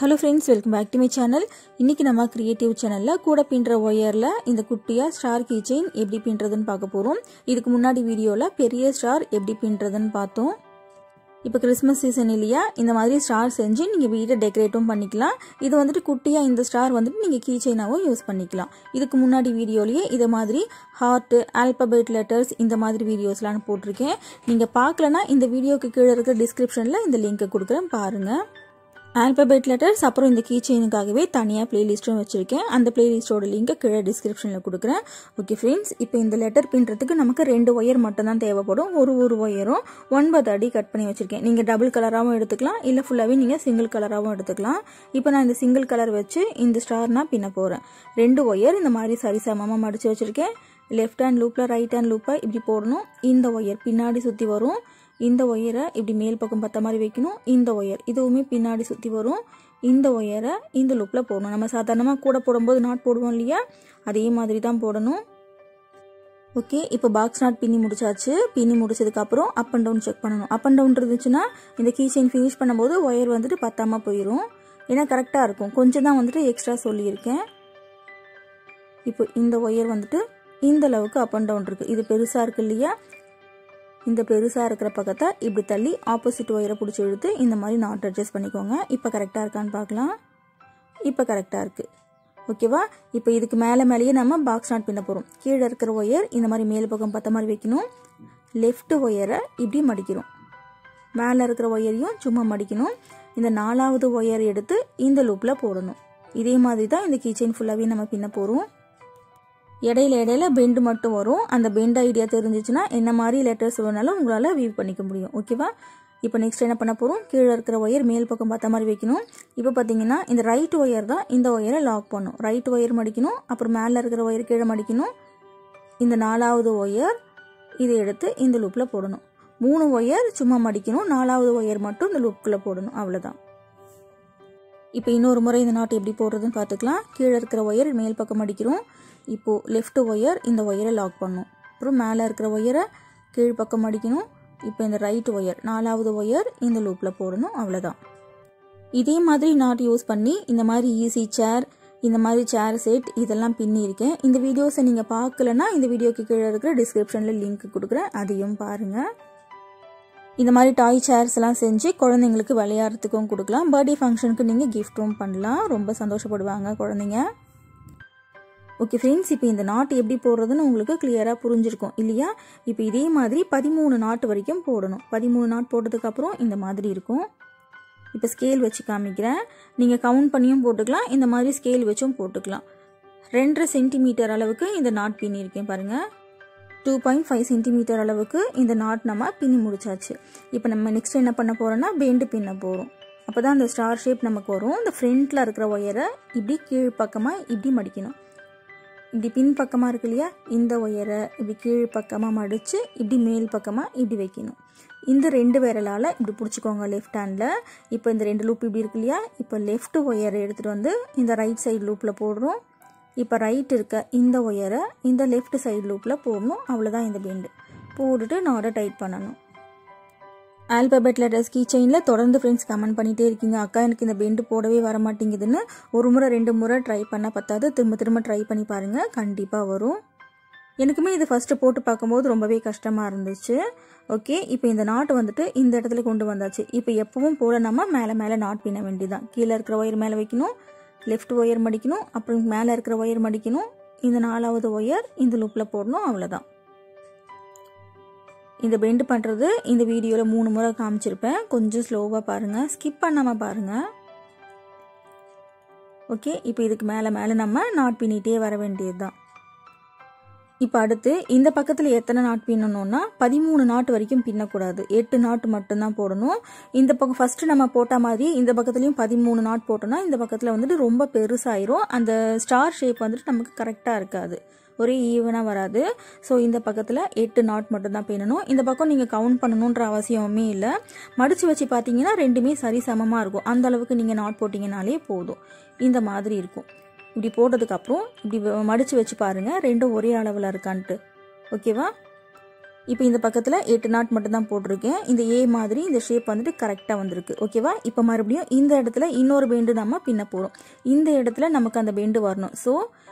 Hello friends, welcome back to my channel. இன்னைக்கு நம்ம creative சேனல்ல கூட பின்ற ஒயர்ல இந்த குட்டியா ஸ்டார் கீச்செயின் எப்படி பின்றதுன்னு பார்க்க போறோம். இதுக்கு முன்னாடி வீடியோல பெரிய ஸ்டார் எப்படி பின்றதுன்னு பார்த்தோம். இப்போ கிறிஸ்மஸ் சீசன் இல்லையா, இந்த மாதிரி ஸ்டார் செஞ்சு நீங்க வீட்டை டெக்கரேட்டும் பண்ணிக்கலாம். இது வந்துட்டு குட்டியா இந்த ஸ்டார் வந்துட்டு நீங்க கீச்செயினாவும் யூஸ் பண்ணிக்கலாம். இதுக்கு முன்னாடி வீடியோலயே இத மாதிரி ஹார்ட், ஆல்பபெட் லெட்டர்ஸ் இந்த மாதிரி வீடியோஸ்லாம் போட்டிருக்கேன். நீங்க பார்க்கலனா இந்த வீடியோக்கு கீழ இருக்க டிஸ்கிரிப்ஷன்ல இந்த லிங்க் கொடுக்கிறேன், பாருங்க. ஆல்பபெட் லெட்டர்ஸ் அப்புறம் இந்த கீச்செயினுக்காகவே தனியாக பிளேலிஸ்ட்டும் வச்சுருக்கேன். அந்த பிளேலிஸ்ட்டோட லிங்கை கீழே டிஸ்கிரிப்ஷனில் கொடுக்குறேன். ஓகே ஃப்ரெண்ட்ஸ், இப்போ இந்த லெட்டர் பின்னுறதுக்கு நமக்கு 2 ஒயர் மட்டும்தான் தேவைப்படும். ஒரு ஒயரும் 9 அடி கட் பண்ணி வச்சுருக்கேன். நீங்கள் டபுள் கலராகவும் எடுத்துக்கலாம், இல்லை ஃபுல்லாகவே நீங்கள் சிங்கிள் கலராகவும் எடுத்துக்கலாம். இப்போ நான் இந்த சிங்கிள் கலர் வச்சு இந்த ஸ்டார் நான் பின்ன போகிறேன். 2 ஒயர் இந்த மாதிரி சரிசமமாக மடித்து வச்சுருக்கேன். லெஃப்ட் ஹேண்ட் லூப்பில் ரைட் ஹேண்ட் லூப்பை இப்படி போடணும். இந்த ஒயர் பின்னாடி சுற்றி வரும். இந்த ஒயரை இப்படி மேல் பக்கம் பத்த மாதிரி வைக்கணும். இந்த ஒயர் இதுவுமே பின்னாடி சுற்றி வரும். இந்த ஒயரை இந்த லூப்பில் போடணும். நம்ம சாதாரணமாக கூட போடும்போது நாட் போடுவோம் இல்லையா, அதே மாதிரி தான் போடணும். ஓகே, இப்போ பாக்ஸ் நாட் பின்னி முடிச்சாச்சு. பின்னி முடிச்சதுக்கப்புறம் அப் அண்ட் டவுன் செக் பண்ணணும். அப் அண்ட் டவுன் இருந்துச்சுன்னா இந்த கீச்செயின் ஃபினிஷ் பண்ணும்போது ஒயர் வந்துட்டு பத்தாமல் போயிடும். ஏன்னா கரெக்டாக இருக்கும். கொஞ்சம் தான் வந்துட்டு எக்ஸ்ட்ரா சொல்லியிருக்கேன். இப்போ இந்த ஒயர் வந்துட்டு இந்த அளவுக்கு அப் அண்ட் டவுன் இருக்குது. இது பெருசாக இருக்கு இல்லையா, இந்த பெருசாக இருக்கிற பக்கத்தை இப்படி தள்ளி ஆப்போசிட் ஒயரை பிடிச்சி இழுத்து இந்த மாதிரி நாட் அட்ஜஸ்ட் பண்ணிக்கோங்க. இப்போ கரெக்டாக இருக்கான்னு பார்க்கலாம். இப்போ கரெக்டாக இருக்குது. ஓகேவா, இப்போ இதுக்கு மேலேயே நம்ம பாக்ஸ் நாட் பின்ன போகிறோம். கீழே இருக்கிற ஒயர் இந்த மாதிரி மேல் பக்கம் பத்த மாதிரி வைக்கணும். லெஃப்ட் ஒயரை இப்படி மடிக்கிறோம். மேலே இருக்கிற ஒயரையும் சும்மா மடிக்கணும். இந்த 4வது ஒயர் எடுத்து இந்த லூப்பில் போடணும். இதே மாதிரி தான் இந்த கீச்செயின் ஃபுல்லாகவே நம்ம பின்ன போகிறோம். இடையில பெண்டு மட்டும் வரும். அந்த பெண்ட் ஐடியா தெரிஞ்சிச்சுன்னா என்ன மாதிரி லெட்டர்ஸ் வேணாலும் உங்களால் வியூ பண்ணிக்க முடியும். ஓகேவா, இப்போ நெக்ஸ்ட் என்ன பண்ண போகிறோம், கீழே இருக்கிற ஒயர் மேல் பக்கம் பார்த்த மாதிரி வைக்கணும். இப்போ பார்த்தீங்கன்னா இந்த ரைட் ஒயர் தான் இந்த ஒயரை லாக் பண்ணும். ரைட் ஒயர் மடிக்கணும், அப்புறம் மேலே இருக்கிற ஒயர் கீழே மடிக்கணும். இந்த 4வது ஒயர் இதை எடுத்து இந்த லூப்பில் போடணும். 3 ஒயர் சும்மா மடிக்கணும், 4வது ஒயர் மட்டும் இந்த லூப்புக்குள்ளே போடணும். அவ்வளோதான். இப்போ இன்னொரு முறை இந்த நாட் எப்படி போடுறதுன்னு பார்த்துக்கலாம். கீழே இருக்கிற ஒயர் மேல் பக்கம் மடிக்கிறோம். இப்போது லெஃப்ட் ஒயர் இந்த ஒயரை லாக் பண்ணும். அப்புறம் மேலே இருக்கிற ஒயரை கீழ் பக்கம் மடிக்கணும். இப்போ இந்த ரைட் ஒயர் 4வது ஒயர் இந்த லூப்பில் போடணும். அவ்வளோதான். இதே மாதிரி நாட் யூஸ் பண்ணி இந்த மாதிரி ஈஸி சேர், இந்த மாதிரி சேர் செட் இதெல்லாம் பின்னியிருக்கேன். இந்த வீடியோஸை நீங்கள் பார்க்கலன்னா இந்த வீடியோக்கு கீழே இருக்கிற டிஸ்கிரிப்ஷனில் லிங்க் கொடுக்குறேன், அதையும் பாருங்கள். இந்த மாதிரி டாய் சேர்ஸ் எல்லாம் செஞ்சு குழந்தைங்களுக்கு விளையாடுறதுக்கும் கொடுக்கலாம். பர்த்டே ஃபங்க்ஷனுக்கு நீங்கள் கிஃப்ட்டும் பண்ணலாம். ரொம்ப சந்தோஷப்படுவாங்க குழந்தைங்க. ஓகே ஃப்ரெண்ட்ஸ், இப்போ இந்த நாட் எப்படி போடுறதுன்னு உங்களுக்கு கிளியராக புரிஞ்சிருக்கும் இல்லையா. இப்போ இதே மாதிரி 13 நாட் வரைக்கும் போடணும். 13 நாட் போட்டதுக்கப்புறம் இந்த மாதிரி இருக்கும். இப்போ ஸ்கேல் வச்சு காமிக்கிறேன். நீங்கள் கவுண்ட் பண்ணியும் போட்டுக்கலாம், இந்த மாதிரி ஸ்கேல் வச்சும் போட்டுக்கலாம். 2.5 சென்டிமீட்டர் அளவுக்கு இந்த நாட் பின்னியிருக்கேன் பாருங்கள். 2.5 சென்டிமீட்டர் அளவுக்கு இந்த நாட் நம்ம பின்னி முடிச்சாச்சு. இப்போ நம்ம நெக்ஸ்ட் என்ன பண்ண போகிறோம்னா பெண்டு பின்ன போகிறோம். அப்போ தான் அந்த ஸ்டார் ஷேப் நமக்கு வரும். இந்த ஃப்ரண்ட்டில் இருக்கிற ஒயரை இப்படி கீழ் பக்கமாக இப்படி மடிக்கணும். இப்படி பின் பக்கமாக இருக்கு இல்லையா, இந்த ஒயரை இப்படி கீழ் பக்கமாக மடித்து இப்படி மேல் பக்கமாக இப்படி வைக்கணும். இந்த 2 விரலால் இப்படி பிடிச்சிக்கோங்க லெஃப்ட் ஹேண்டில். இப்போ இந்த 2 லூப் இப்படி இருக்கு இல்லையா, இப்போ லெஃப்ட் ஒயரை எடுத்துகிட்டு வந்து இந்த ரைட் சைடு லூப்பில் போடுறோம். இப்போ ரைட் இருக்க இந்த ஒயரை இந்த லெஃப்ட் சைடு லூப்பில் போடணும். அவ்வளோதான். இந்த பெண்டு போட்டுட்டு நாட்டை டைட் பண்ணணும். ஆல்பபெட் லெட்டர்ஸ் கீச்செயினில் தொடர்ந்து ஃப்ரெண்ட்ஸ் கமெண்ட் பண்ணிகிட்டே இருக்கீங்க, அக்கா எனக்கு இந்த பெண்டு போடவே வர மாட்டேங்குதுன்னு. 1 முறை 2 முறை ட்ரை பண்ண பத்தாது, திரும்ப ட்ரை பண்ணி பாருங்கள், கண்டிப்பாக வரும். எனக்குமே இது ஃபஸ்ட்டு போட்டு பார்க்கும்போது ரொம்பவே கஷ்டமாக இருந்துச்சு. ஓகே, இப்போ இந்த நாட்டு வந்துட்டு இந்த இடத்துல கொண்டு வந்தாச்சு. இப்போ எப்பவும் போல் நம்ம மேலே நாட் பின்ன வேண்டியதான். கீழே இருக்கிற ஒயர் மேலே வைக்கணும், லெஃப்ட் ஒயர் மடிக்கணும், அப்புறம் மேலே இருக்கிற ஒயர் மடிக்கணும். இந்த 4வது ஒயர் இந்த லூப்பில் போடணும். அவ்வளோதான். இந்த பெண்டு பண்ணுறது இந்த வீடியோவில் 3 முறை காமிச்சிருப்பேன். கொஞ்சம் ஸ்லோவாக பாருங்கள், ஸ்கிப் பண்ணாமல் பாருங்கள். ஓகே, இப்போ இதுக்கு மேலே நம்ம நாட் பின்னிட்டே வர வேண்டியது தான். இப்போ அடுத்து இந்த பக்கத்தில் எத்தனை நாட் பின்னணும்னா 13 நாட் வரைக்கும் பின்னக்கூடாது. 8 நாட் மட்டும்தான் போடணும். இந்த பக்கம் ஃபஸ்ட்டு நம்ம போட்ட மாதிரி இந்த பக்கத்துலையும் 13 நாட் போட்டோம்னா இந்த பக்கத்தில் வந்துட்டு ரொம்ப பெருசாயிரும். அந்த ஸ்டார் ஷேப் வந்துட்டு நமக்கு கரெக்டாக இருக்காது, ஒரே ஈவனாக வராது. ஸோ இந்த பக்கத்தில் 8 நாட் மட்டும்தான் பின்னணும். இந்த பக்கம் நீங்கள் கவுண்ட் பண்ணணுன்ற அவசியமே இல்லை. மடித்து வச்சு பார்த்தீங்கன்னா 2மே சரி சமமாக இருக்கும். அந்த அளவுக்கு நீங்கள் நாட் போட்டிங்கனாலே போதும். இந்த மாதிரி இருக்கும். இப்படி போட்டதுக்கப்புறம் இப்படி மடித்து வச்சு பாருங்கள் 2ம் ஒரே அளவில் இருக்கான்ட்டு. ஓகேவா, இப்போ இந்த பக்கத்தில் 8 நாட் மட்டும் தான் போட்டிருக்கேன். இந்த ஏ மாதிரி இந்த ஷேப் வந்துட்டு கரெக்டாக வந்திருக்கு. ஓகேவா? இப்போ மறுபடியும் இந்த இடத்துல இன்னொரு பெண்டு நம்ம பின்ன போகிறோம். இந்த இடத்துல நமக்கு அந்த பெண்டு வரணும். ஸோ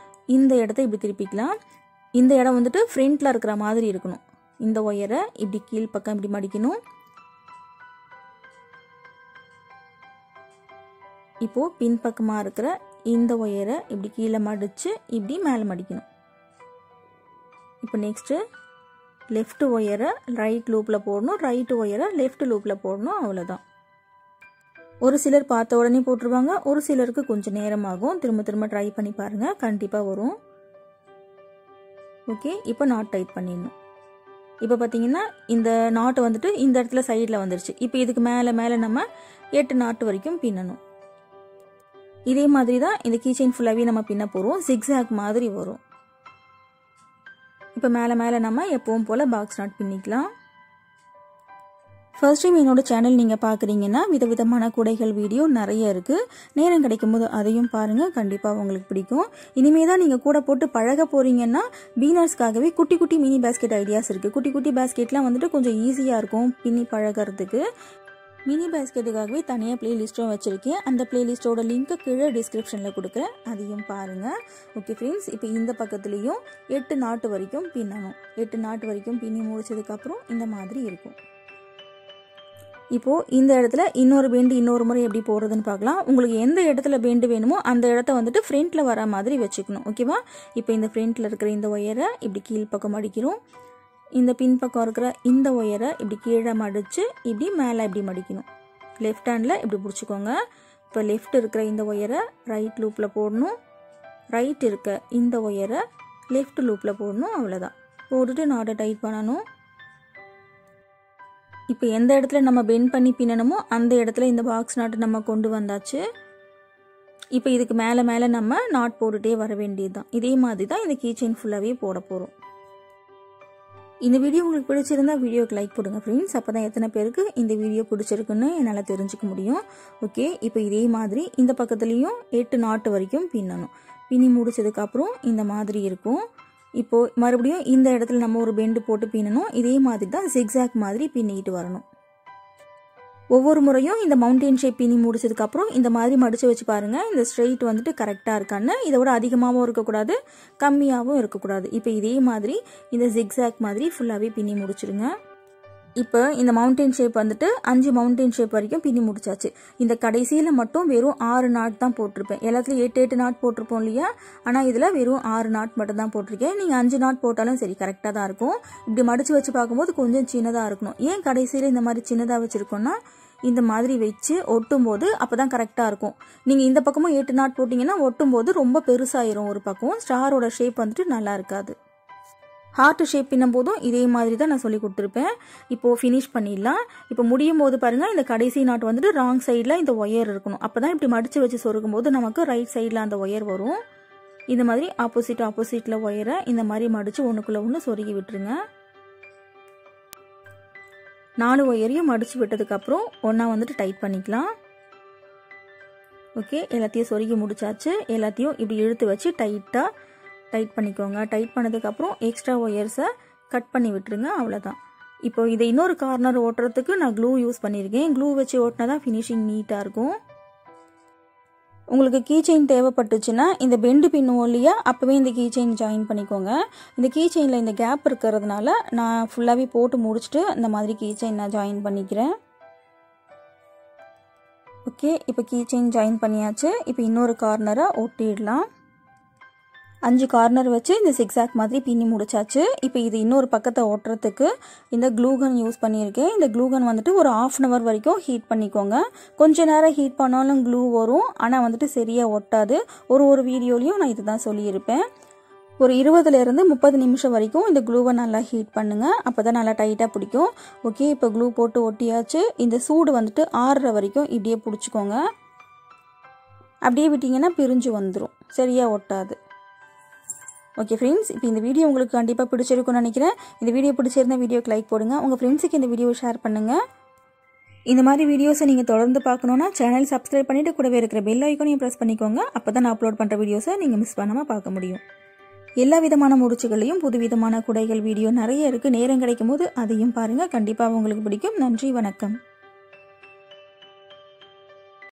இந்த இடத்த இப்படி திருப்பிக்கலாம். இந்த இடம் வந்துட்டு ஃப்ரண்ட்டில் இருக்கிற மாதிரி இருக்கணும். இந்த ஒயரை இப்படி கீழ் பக்கம் இப்படி மடிக்கணும். இப்போது பின்பக்கமாக இருக்கிற இந்த ஒயரை இப்படி கீழே மடித்து இப்படி மேலே மடிக்கணும். இப்போ நெக்ஸ்ட்டு லெஃப்ட் ஒயரை ரைட் லூப்பில் போடணும், ரைட் ஒயரை லெஃப்ட் லூப்பில் போடணும். அவ்வளோதான். ஒரு சிலர் பார்த்த உடனே போட்டுருவாங்க, ஒரு சிலருக்கு கொஞ்சம் நேரமாகும். திரும்ப திரும்ப ட்ரை பண்ணி பாருங்கள், கண்டிப்பாக வரும். ஓகே, இப்போ நாட் டைட் பண்ணிடணும். இப்போ பார்த்தீங்கன்னா இந்த நாட்டு வந்துட்டு இந்த இடத்துல சைடில் வந்துருச்சு. இப்போ இதுக்கு மேலே மேலே நம்ம 8 நாட்டு வரைக்கும் பின்னணும். இதே மாதிரி தான் இந்த கீச்செயின் ஃபுல்லாகவே நம்ம பின்ன போகிறோம். ஜிக்ஸாக் மாதிரி வரும். இப்போ மேலே மேலே நம்ம எப்பவும் போல் பாக்ஸ் நாட் பின்னிக்கலாம். ஃபர்ஸ்ட் டைம் என்னோட சேனல் நீங்கள் பார்க்குறீங்கன்னா விதவிதமான கூடைகள் வீடியோ நிறைய இருக்குது. நேரம் கிடைக்கும் போது அதையும் பாருங்கள், கண்டிப்பாக உங்களுக்கு பிடிக்கும். இனிமே தான் நீங்கள் கூட போட்டு பழக போகிறீங்கன்னா பீனர்ஸ்க்காகவே குட்டி குட்டி மினி பேஸ்கெட் ஐடியாஸ் இருக்குது. குட்டி குட்டி பேஸ்கெட்லாம் வந்துட்டு கொஞ்சம் ஈஸியாக இருக்கும் பின்னி பழகிறதுக்கு. மினி பேஸ்கெட்டுக்காகவே தனியாக பிளேலிஸ்ட்டும் வச்சுருக்கேன். அந்த பிளேலிஸ்ட்டோட லிங்க்கை கீழே டிஸ்கிரிப்ஷனில் கொடுக்குறேன், அதையும் பாருங்கள். ஓகே ஃப்ரெண்ட்ஸ், இப்போ இந்த பக்கத்துலேயும் 8 நாட்டு வரைக்கும் பின்னணும். 8 நாட்டு வரைக்கும் பின்னி முடிச்சதுக்கப்புறம் இந்த மாதிரி இருக்கும். இப்போது இந்த இடத்துல இன்னொரு பெண்டு இன்னொரு முறை எப்படி போடுறதுன்னு பார்க்கலாம். உங்களுக்கு எந்த இடத்துல பெண்டு வேணுமோ அந்த இடத்த வந்துட்டு ஃப்ரண்ட்டில் வர மாதிரி வச்சுக்கணும். ஓகேவா? இப்போ இந்த ஃப்ரண்ட்டில் இருக்கிற இந்த ஒயரை இப்படி கீழ்ப்பக்கம் அடிக்கிறோம். இந்த பின்பக்கம் இருக்கிற இந்த ஒயரை இப்படி கீழே மடித்து இப்படி மேலே இப்படி மடிக்கணும். லெஃப்ட் ஹேண்டில் இப்படி பிடிச்சிக்கோங்க. இப்போ லெஃப்ட் இருக்கிற இந்த ஒயரை ரைட் லூப்பில் போடணும், ரைட் இருக்க இந்த ஒயரை லெஃப்ட் லூப்பில் போடணும். அவ்வளோதான். போட்டுட்டு நாட்டை டைட் பண்ணணும். இப்போ எந்த இடத்துல நம்ம பெண்ட் பண்ணி பின்னணுமோ அந்த இடத்துல இந்த பாக்ஸ் நாட்டு நம்ம கொண்டு வந்தாச்சு. இப்போ இதுக்கு மேலே மேலே நம்ம நாட் போட்டுகிட்டே வர வேண்டியது தான். இதே மாதிரி தான் இந்த கீச்செயின் ஃபுல்லாகவே போட போகிறோம். இந்த வீடியோ உங்களுக்கு பிடிச்சிருந்தா வீடியோக்கு லைக் போடுங்க ஃப்ரெண்ட்ஸ். அப்போ தான் எத்தனை பேருக்கு இந்த வீடியோ பிடிச்சிருக்குன்னு என்னால் தெரிஞ்சுக்க முடியும். ஓகே, இப்போ இதே மாதிரி இந்த பக்கத்துலேயும் 8 நாட்டு வரைக்கும் பின்னணும். பின்னி முடிச்சதுக்கப்புறம் இந்த மாதிரி இருக்கும். இப்போது மறுபடியும் இந்த இடத்துல நம்ம ஒரு பெண்டு போட்டு பின்னணும். இதே மாதிரி தான் ஜிக்ஸாக் மாதிரி பின்னிக்கிட்டு வரணும். ஒவ்வொரு முறையும் இந்த மவுண்டன் ஷேப் பின்னி முடிச்சதுக்கப்புறம் இந்த மாதிரி மடித்து வச்சு பாருங்கள், இந்த ஸ்ட்ரெயிட் வந்துட்டு கரெக்டாக இருக்கான்னு. இதை விட அதிகமாகவும் இருக்கக்கூடாது, கம்மியாகவும் இருக்கக்கூடாது. இப்போ இதே மாதிரி இந்த ஜிக்ஸாக் மாதிரி ஃபுல்லாகவே பின்னி முடிச்சிருங்க. இப்போ இந்த மவுண்டன் ஷேப் வந்துட்டு 5 மவுண்டன் ஷேப் வரைக்கும் பின்னி முடிச்சாச்சு. இந்த கடைசியில் மட்டும் வெறும் 6 நாட் தான் போட்டிருப்பேன். எல்லாத்துலையும் 8 நாட் போட்டிருப்போம் இல்லையா? ஆனால் இதில் வெறும் 6 நாட் மட்டும் தான் போட்டிருக்கேன். நீங்கள் 5 நாட் போட்டாலும் சரி, கரெக்டாக தான் இருக்கும். இப்படி மடித்து வச்சு பார்க்கும்போது கொஞ்சம் சின்னதாக இருக்கணும். ஏன் கடைசியில் இந்த மாதிரி சின்னதாக வச்சுருக்கோன்னா, இந்த மாதிரி வச்சு ஒட்டும் போது அப்போ தான் கரெக்டாக இருக்கும். நீங்கள் இந்த பக்கமும் 8 நாட் போட்டிங்கன்னா ஒட்டும் போது ரொம்ப பெருசாயிரும். ஒரு பக்கம் ஸ்டாரோட ஷேப் வந்துட்டு நல்லா இருக்காது. ஹார்ட் ஷேப் பின்னும் போதும் இதே மாதிரி தான் நான் சொல்லி கொடுத்துருப்பேன். இப்போது ஃபினிஷ் பண்ணிடலாம். இப்போ முடியும் போது பாருங்கள், இந்த கடைசி நாட் வந்துட்டு ராங் சைடில் இந்த ஒயர் இருக்கணும். அப்போ தான் இப்படி மடித்து வச்சு சொருகும் போது நமக்கு ரைட் சைடில் அந்த ஒயர் வரும். இந்த மாதிரி ஆப்போசிட்டில் ஒயரை இந்த மாதிரி மடித்து ஒன்றுக்குள்ளே ஒன்று சொருகி விட்டுருங்க. 4 ஒயரையும் மடித்து விட்டதுக்கப்புறம் ஒன்றா வந்துட்டு டைட் பண்ணிக்கலாம். ஓகே, எல்லாத்தையும் சொருகி முடிச்சாச்சு. எல்லாத்தையும் இப்படி இழுத்து வச்சு டைட்டாக டைட் பண்ணிக்கோங்க. டைட் பண்ணதுக்கப்புறம் எக்ஸ்ட்ரா ஒயர்ஸை கட் பண்ணி விட்டுருங்க. அவ்வளோதான். இப்போ இதை இன்னொரு கார்னர் ஓட்டுறதுக்கு நான் க்ளூ யூஸ் பண்ணியிருக்கேன். க்ளூ வச்சு ஓட்டினா தான் ஃபினிஷிங் நீட்டாக இருக்கும். உங்களுக்கு கீச்செயின் தேவைப்பட்டுச்சுன்னா இந்த பெண்டு பின்னுவோம் இல்லையா, அப்போவே இந்த கீச்செயின் ஜாயின் பண்ணிக்கோங்க. இந்த கீச்செயினில் இந்த கேப் இருக்கிறதுனால நான் ஃபுல்லாகவே போட்டு முடிச்சுட்டு இந்த மாதிரி கீச்செயின் நான் ஜாயின் பண்ணிக்கிறேன். ஓகே, இப்போ கீச்செயின் ஜாயின் பண்ணியாச்சு. இப்போ இன்னொரு கார்னரை ஒட்டிடலாம். 5 கார்னர் வச்சு இந்த சிக்ஸாக் மாதிரி பின்னி முடிச்சாச்சு. இப்போ இது இன்னொரு பக்கத்தை ஒட்டுறதுக்கு இந்த க்ளூகன் யூஸ் பண்ணியிருக்கேன். இந்த க்ளூகன் வந்துட்டு ஒரு 1/2 hour வரைக்கும் ஹீட் பண்ணிக்கோங்க. கொஞ்ச நேரம் ஹீட் பண்ணாலும் க்ளூ வரும், ஆனால் வந்துட்டு சரியாக ஒட்டாது. ஒரு வீடியோலையும் நான் இதுதான் சொல்லியிருப்பேன். ஒரு 20லேருந்து 30 நிமிஷம் வரைக்கும் இந்த க்ளூவை நல்லா ஹீட் பண்ணுங்கள். அப்போ தான் நல்லா டைட்டாக பிடிக்கும். ஓகே, இப்போ க்ளூ போட்டு ஒட்டியாச்சு. இந்த சூடு வந்துட்டு 6 வரைக்கும் இப்படியே பிடிச்சிக்கோங்க. அப்படியே விட்டிங்கன்னா பிரிஞ்சு வந்துடும், சரியாக ஒட்டாது. ஓகே ஃப்ரெண்ட்ஸ், இப்போ இந்த வீடியோ உங்களுக்கு கண்டிப்பாக பிடிச்சிருக்கும்னு நினைக்கிறேன். இந்த வீடியோ பிடிச்சிருந்த வீடியோக்கு லைக் போடுங்க. உங்கள் ஃப்ரெண்ட்ஸுக்கு இந்த வீடியோவை ஷேர் பண்ணுங்கள். இந்த மாதிரி வீடியோஸை நீங்கள் தொடர்ந்து பார்க்கணுன்னா சேனல் சப்ஸ்கிரைப் பண்ணிவிட்டு கூடவே இருக்கிற பெல் ஐக்கானையும் ப்ரெஸ் பண்ணிக்கோங்க. அப்போ தான் நான் அப்லோட் பண்ணுற வீடியோஸை நீங்கள் மிஸ் பண்ணாமல் பார்க்க முடியும். எல்லா விதமான முடிச்சுகளையும் புதுவிதமான குடைகள் வீடியோ நிறைய இருக்குது. நேரம் கிடைக்கும் போது அதையும் பாருங்கள். கண்டிப்பாக உங்களுக்கு பிடிக்கும். நன்றி, வணக்கம்.